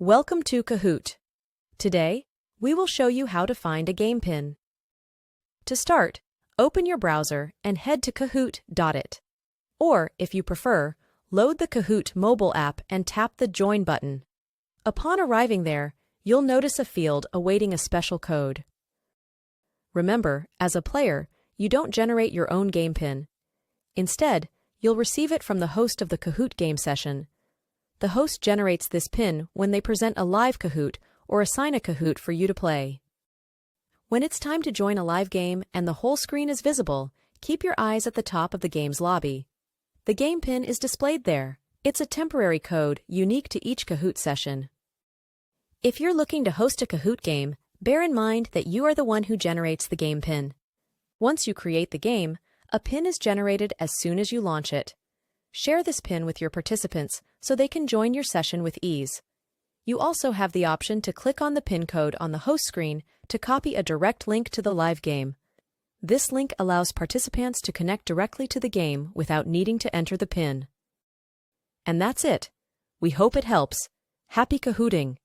Welcome to Kahoot. Today, we will show you how to find a game pin. To start, open your browser and head to Kahoot Doit. Or, if you prefer, load the Kahoot Mobile app and tap the Join button. Upon arriving there, you'll notice a field awaiting a special code. Remember, as a player, you don't generate your own game pin. Instead, you'll receive it from the host of the Kahoot Game session. The host generates this pin when they present a live Kahoot or assign a Kahoot for you to play. When it's time to join a live game and the whole screen is visible, keep your eyes at the top of the game's lobby. The game pin is displayed there. It's a temporary code unique to each Kahoot session. If you're looking to host a Kahoot game, bear in mind that you are the one who generates the game pin. Once you create the game, a pin is generated as soon as you launch it. Share this pin with your participants so they can join your session with ease. You also have the option to click on the pin code on the host screen to copy a direct link to the live game. This link allows participants to connect directly to the game without needing to enter the pin. And that's it. We hope it helps. Happy Kahooting!